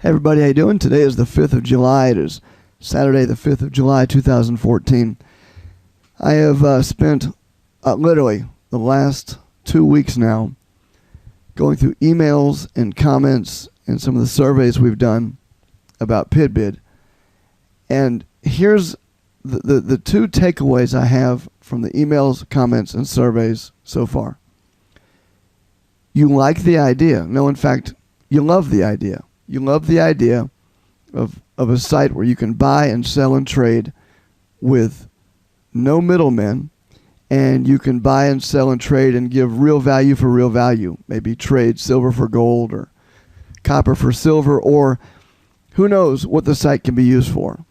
Hey everybody, how you doing? Today is the 5th of July. It is Saturday, the 5th of July, 2014. I have spent literally the last 2 weeks now going through emails and comments and some of the surveys we've done about pidbid. And here's the two takeaways I have from the emails, comments, and surveys so far. You like the idea. No, in fact, you love the idea. You love the idea of a site where you can buy and sell and trade with no middlemen, and you can buy and sell and trade and give real value for real value. Maybe trade silver for gold or copper for silver, or who knows what the site can be used for.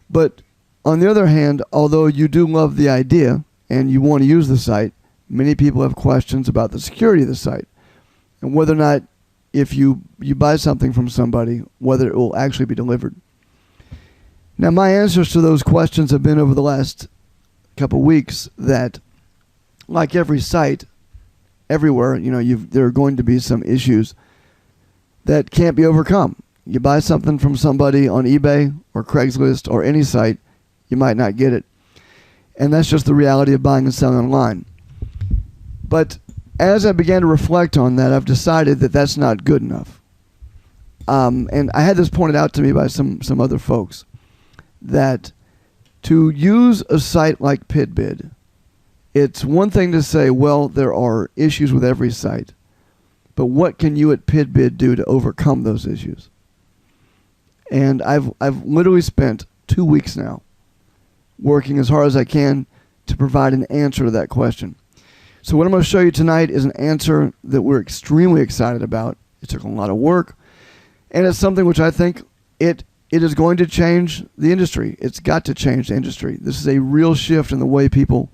But on the other hand, although you do love the idea and you want to use the site, many people have questions about the security of the site and whether or not if you buy something from somebody, whether it will actually be delivered. Now, my answers to those questions have been over the last couple weeks that, like every site, everywhere, there are going to be some issues that can't be overcome. You buy something from somebody on eBay or Craigslist or any site, you might not get it. And that's just the reality of buying and selling online. But as I began to reflect on that, I've decided that that's not good enough. And I had this pointed out to me by some other folks, that to use a site like pidbid, it's one thing to say, well, there are issues with every site, but what can you at pidbid do to overcome those issues? And I've literally spent 2 weeks now working as hard as I can to provide an answer to that question. So what I'm going to show you tonight is an answer that we're extremely excited about. It took a lot of work, and it's something which I think it is going to change the industry. It's got to change the industry. This is a real shift in the way people,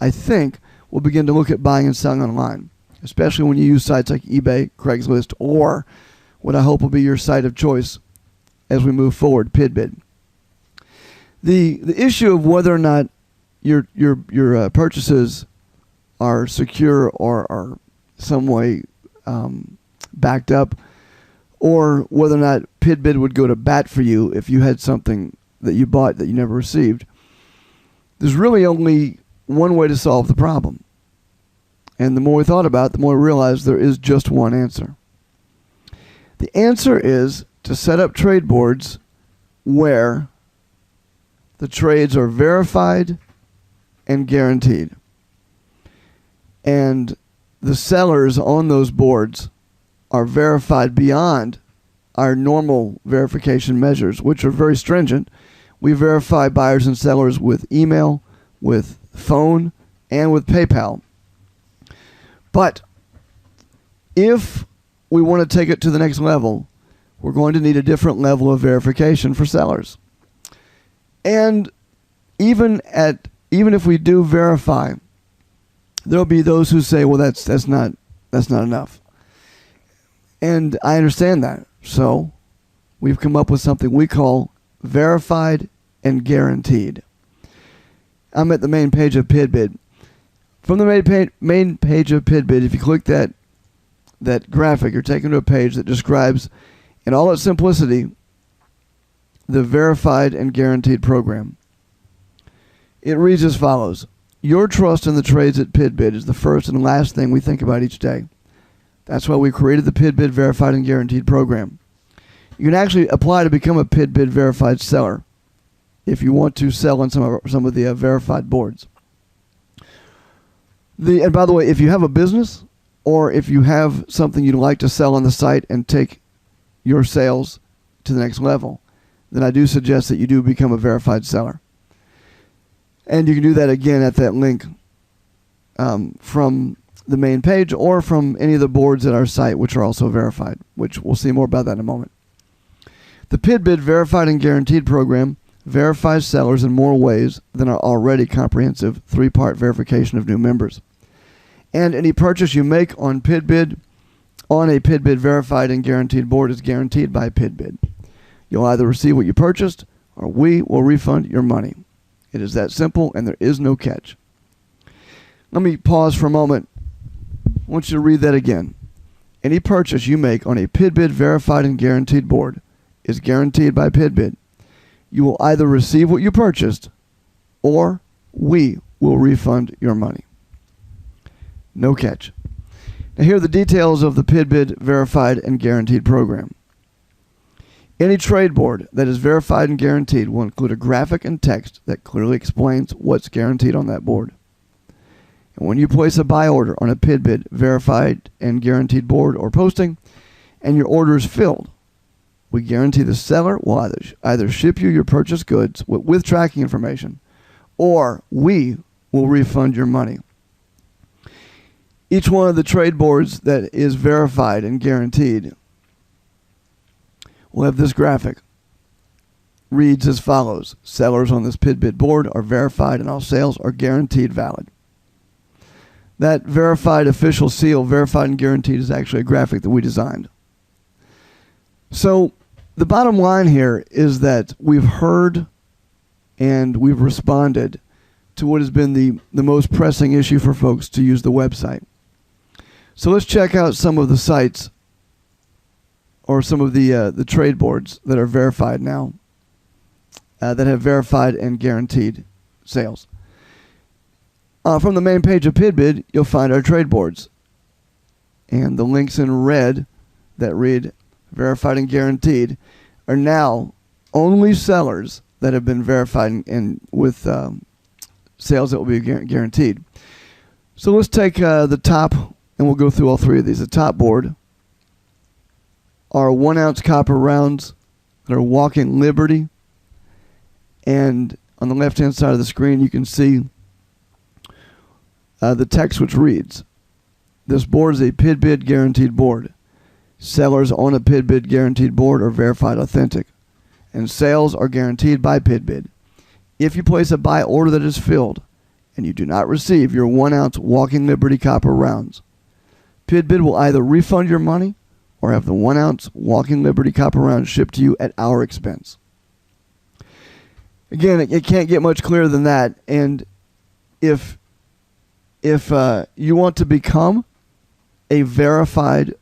I think, will begin to look at buying and selling online, especially when you use sites like eBay, Craigslist, or what I hope will be your site of choice as we move forward, pidbid. The issue of whether or not your purchases are secure or are some way backed up, or whether or not pidbid would go to bat for you if you had something that you bought that you never received. There's really only one way to solve the problem. And the more we thought about it, the more we realized there is just one answer. The answer is to set up trade boards where the trades are verified and guaranteed. And the sellers on those boards are verified beyond our normal verification measures, which are very stringent. We verify buyers and sellers with email, with phone, and with PayPal. But if we want to take it to the next level, we're going to need a different level of verification for sellers. And even if we do verify, there'll be those who say, well, that's not enough. And I understand that. So we've come up with something we call verified and guaranteed. I'm at the main page of pidbid. From the main page of pidbid, if you click that graphic, you're taken to a page that describes, in all its simplicity, the verified and guaranteed program. It reads as follows. Your trust in the trades at pidbid is the first and last thing we think about each day. That's why we created the pidbid verified and guaranteed program. You can actually apply to become a pidbid verified seller if you want to sell on some of the verified boards. And by the way, if you have a business or if you have something you'd like to sell on the site and take your sales to the next level, then I do suggest that you do become a verified seller. And you can do that again at that link from the main page or from any of the boards at our site, which are also verified, which we'll see more about that in a moment. The pidbid verified and guaranteed program verifies sellers in more ways than our already comprehensive 3-part verification of new members. And any purchase you make on pidbid, on a pidbid verified and guaranteed board, is guaranteed by pidbid. You'll either receive what you purchased or we will refund your money. It is that simple, and there is no catch. Let me pause for a moment. I want you to read that again. Any purchase you make on a pidbid verified and guaranteed board is guaranteed by pidbid. You will either receive what you purchased or we will refund your money. No catch. Now here are the details of the pidbid verified and guaranteed program. Any trade board that is verified and guaranteed will include a graphic and text that clearly explains what's guaranteed on that board. And when you place a buy order on a pidbid verified and guaranteed board or posting, and your order is filled, we guarantee the seller will either ship you your purchased goods with tracking information, or we will refund your money. Each one of the trade boards that is verified and guaranteed will have this graphic. Reads as follows: sellers on this pidbid board are verified and all sales are guaranteed valid. That verified official seal, verified and guaranteed, is actually a graphic that we designed. So the bottom line here is that we've heard and we've responded to what has been the most pressing issue for folks to use the website. So let's check out some of the sites or some of the trade boards that are verified now, that have verified and guaranteed sales. From the main page of pidbid, you'll find our trade boards. And the links in red that read verified and guaranteed are now only sellers that have been verified and with sales that will be guaranteed. So let's take the top, and we'll go through all three of these. The top board are 1 ounce copper rounds that are walking Liberty. And on the left-hand side of the screen, you can see the text which reads, this board is a pidbid guaranteed board. Sellers on a pidbid guaranteed board are verified authentic, and sales are guaranteed by pidbid. If you place a buy order that is filled and you do not receive your 1 ounce walking Liberty copper rounds, pidbid will either refund your money or have the 1 ounce walking Liberty copper rounds shipped to you at our expense. Again, it can't get much clearer than that. And if you want to become a verified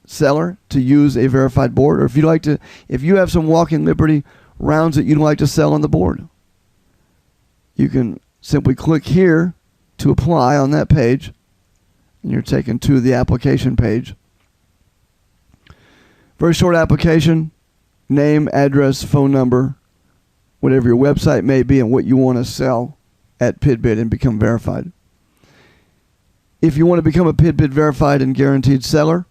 seller to use a verified board, or if you have some walking Liberty rounds that you'd like to sell on the board, you can simply click here to apply on that page, and you're taken to the application page. Very short application: name, address, phone number, whatever your website may be, and what you want to sell at pidbid and become verified. If you want to become a pidbid verified and guaranteed seller,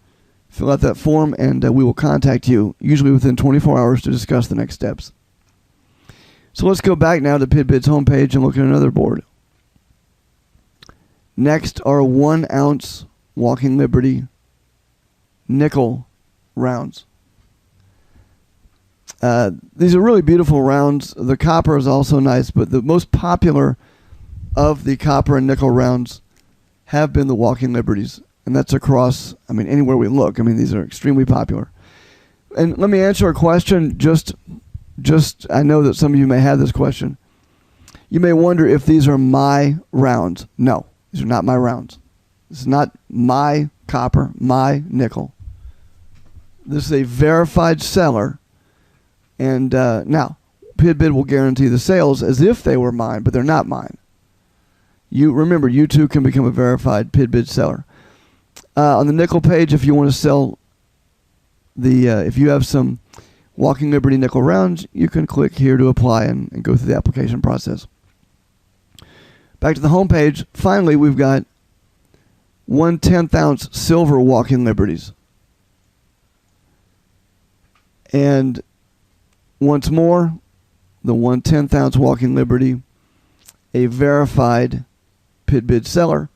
fill out that form and we will contact you, usually within 24 hours, to discuss the next steps. So let's go back now to pidbid's homepage and look at another board. Next are 1 ounce walking Liberty nickel rounds. These are really beautiful rounds. The copper is also nice, but the most popular of the copper and nickel rounds have been the walking Liberties, and that's across, anywhere we look. These are extremely popular. And let me answer a question. Just I know that some of you may have this question. You may wonder if these are my rounds. No, these are not my rounds. This is not my copper, my nickel. This is a verified seller. And now, pidbid will guarantee the sales as if they were mine, but they're not mine. Remember, you too can become a verified pidbid seller. On the nickel page, if you want to sell if you have some walking Liberty nickel rounds, you can click here to apply and go through the application process. Back to the home page. Finally, we've got 1 10th-ounce silver walking Liberties. And once more, the 1 10th-ounce walking Liberty, a verified pidbid seller,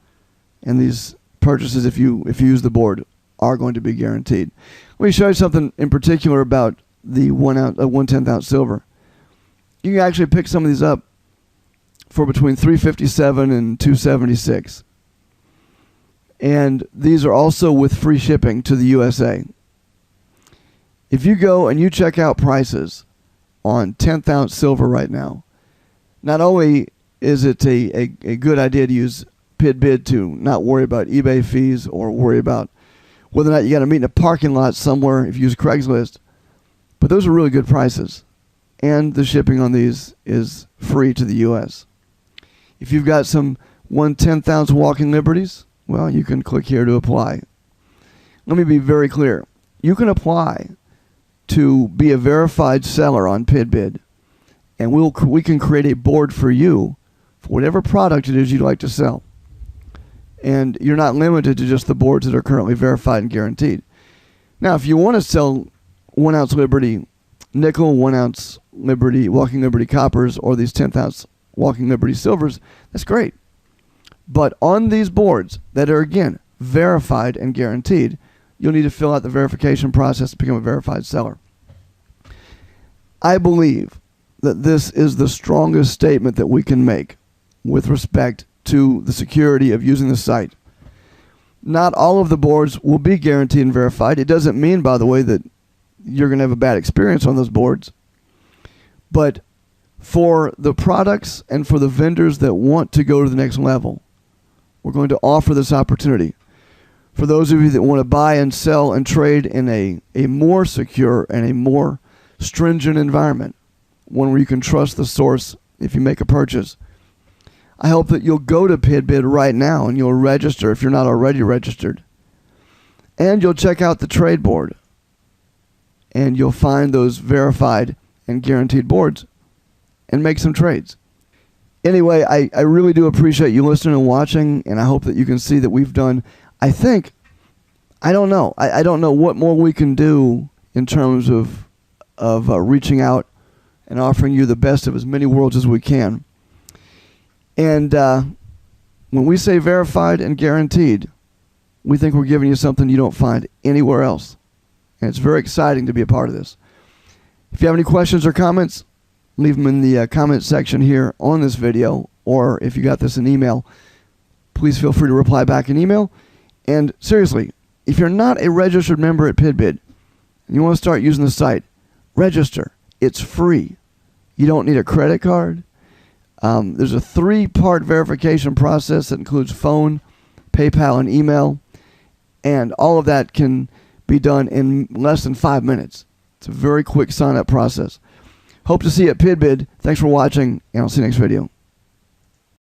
and these purchases, if you use the board, are going to be guaranteed. Let me show you something in particular about the 1 10th-ounce silver. You can actually pick some of these up for between $357 and $276, and these are also with free shipping to the USA. If you go and you check out prices on 10th-ounce silver right now, not only is it a good idea to use pidbid to not worry about eBay fees or worry about whether or not you got to meet in a parking lot somewhere if you use Craigslist. But those are really good prices. And the shipping on these is free to the U.S. If you've got some 1/10,000 walking liberties, well, you can click here to apply. Let me be very clear. You can apply to be a verified seller on pidbid, and we can create a board for you for whatever product it is you'd like to sell. And you're not limited to just the boards that are currently verified and guaranteed. Now, if you want to sell 1 ounce Liberty nickel, 1 ounce Liberty walking Liberty coppers, or these 10th ounce walking Liberty silvers, that's great. But on these boards that are, again, verified and guaranteed, you'll need to fill out the verification process to become a verified seller. I believe that this is the strongest statement that we can make with respect to the security of using the site. Not all of the boards will be guaranteed and verified. It doesn't mean, by the way, that you're going to have a bad experience on those boards. But for the products and for the vendors that want to go to the next level, we're going to offer this opportunity. For those of you that want to buy and sell and trade in a more secure and a more stringent environment, one where you can trust the source if you make a purchase, I hope that you'll go to pidbid right now and you'll register if you're not already registered. And you'll check out the trade board. And you'll find those verified and guaranteed boards and make some trades. Anyway, I really do appreciate you listening and watching, and I hope that you can see that we've done, I don't know what more we can do in terms of reaching out and offering you the best of as many worlds as we can. And when we say verified and guaranteed, we think we're giving you something you don't find anywhere else. And it's very exciting to be a part of this. If you have any questions or comments, leave them in the comment section here on this video, or if you got this in email, please feel free to reply back in email. And seriously, if you're not a registered member at pidbid and you want to start using the site, register. It's free. You don't need a credit card. There's a 3-part verification process that includes phone, PayPal, and email. And all of that can be done in less than 5 minutes. It's a very quick sign-up process. Hope to see you at pidbid. Thanks for watching, and I'll see you next video.